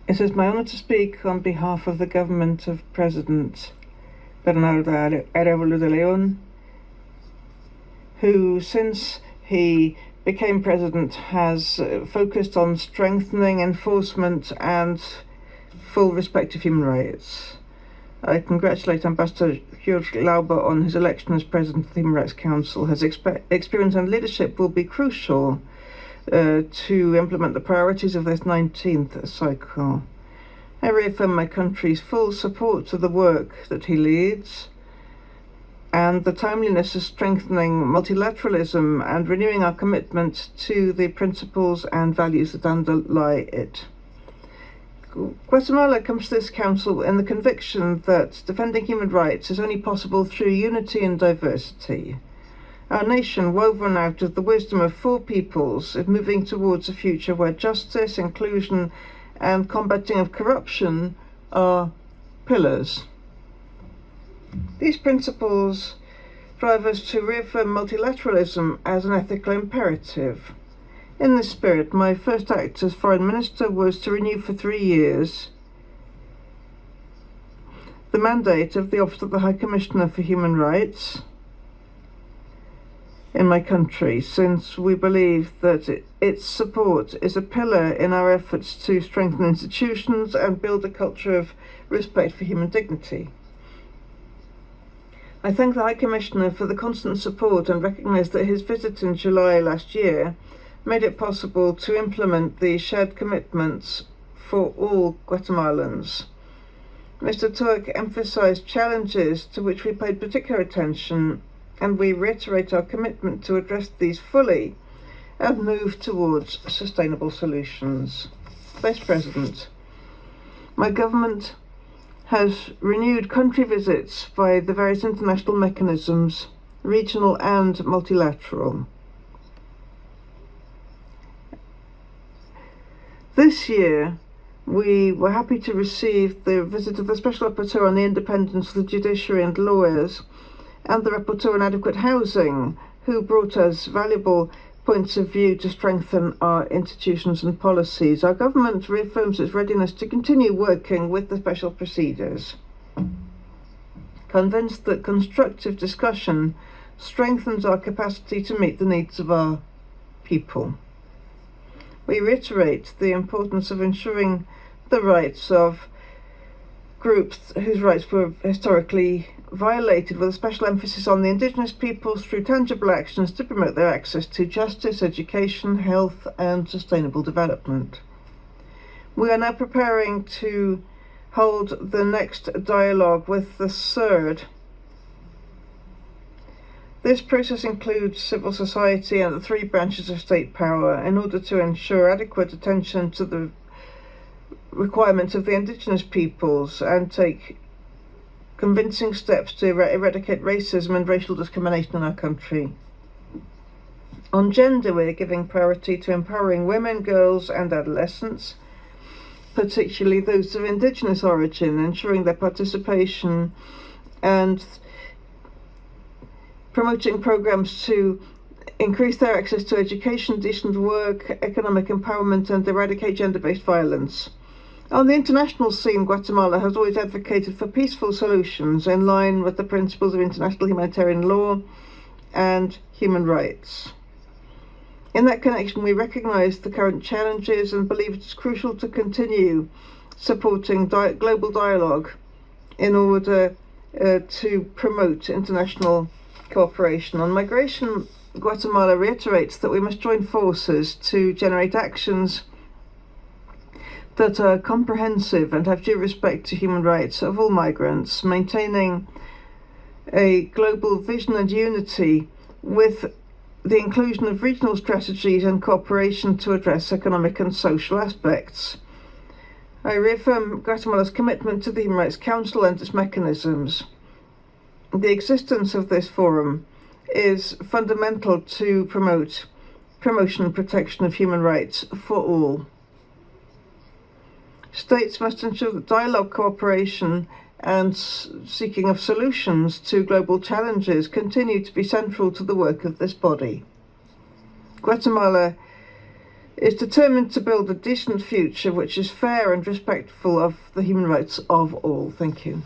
It is my honor to speak on behalf of the government of President Bernardo Arévalo de León, who, since he became president, has focused on strengthening enforcement and full respect of human rights. I congratulate Ambassador Jorge Lauber on his election as president of the Human Rights Council. His experience and leadership will be crucial to implement the priorities of this 19th cycle. I reaffirm my country's full support to the work that he leads and the timeliness of strengthening multilateralism and renewing our commitment to the principles and values that underlie it. Guatemala comes to this council in the conviction that defending human rights is only possible through unity and diversity. Our nation, woven out of the wisdom of four peoples, is moving towards a future where justice, inclusion, and combating of corruption are pillars. These principles drive us to reaffirm multilateralism as an ethical imperative. In this spirit, my first act as Foreign Minister was to renew for 3 years the mandate of the Office of the High Commissioner for Human Rights in my country, since we believe that its support is a pillar in our efforts to strengthen institutions and build a culture of respect for human dignity. I thank the High Commissioner for the constant support and recognise that his visit in July last year made it possible to implement the shared commitments for all Guatemalans. Mr. Turk emphasised challenges to which we paid particular attention, and we reiterate our commitment to address these fully and move towards sustainable solutions. Vice President, my government has renewed country visits by the various international mechanisms, regional and multilateral. This year, we were happy to receive the visit of the Special Rapporteur on the independence of the judiciary and lawyers, and the Rapporteur on adequate housing, who brought us valuable points of view to strengthen our institutions and policies. Our government reaffirms its readiness to continue working with the special procedures, convinced that constructive discussion strengthens our capacity to meet the needs of our people. We reiterate the importance of ensuring the rights of groups whose rights were historically violated, with a special emphasis on the indigenous peoples through tangible actions to promote their access to justice, education, health, and sustainable development. We are now preparing to hold the next dialogue with the third. This process includes civil society and the 3 branches of state power in order to ensure adequate attention to the requirements of the indigenous peoples and take convincing steps to eradicate racism and racial discrimination in our country. On gender, we are giving priority to empowering women, girls, and adolescents, particularly those of indigenous origin, ensuring their participation and promoting programs to increase their access to education, decent work, economic empowerment, and eradicate gender-based violence. On the international scene, Guatemala has always advocated for peaceful solutions in line with the principles of international humanitarian law and human rights. In that connection, we recognise the current challenges and believe it is crucial to continue supporting global dialogue in order to promote international cooperation. On migration, Guatemala reiterates that we must join forces to generate actions that are comprehensive and have due respect to human rights of all migrants, maintaining a global vision and unity with the inclusion of regional strategies and cooperation to address economic and social aspects. I reaffirm Guatemala's commitment to the Human Rights Council and its mechanisms. The existence of this forum is fundamental to promotion and protection of human rights for all. States must ensure that dialogue, cooperation, and seeking of solutions to global challenges continue to be central to the work of this body. Guatemala is determined to build a decent future which is fair and respectful of the human rights of all. Thank you.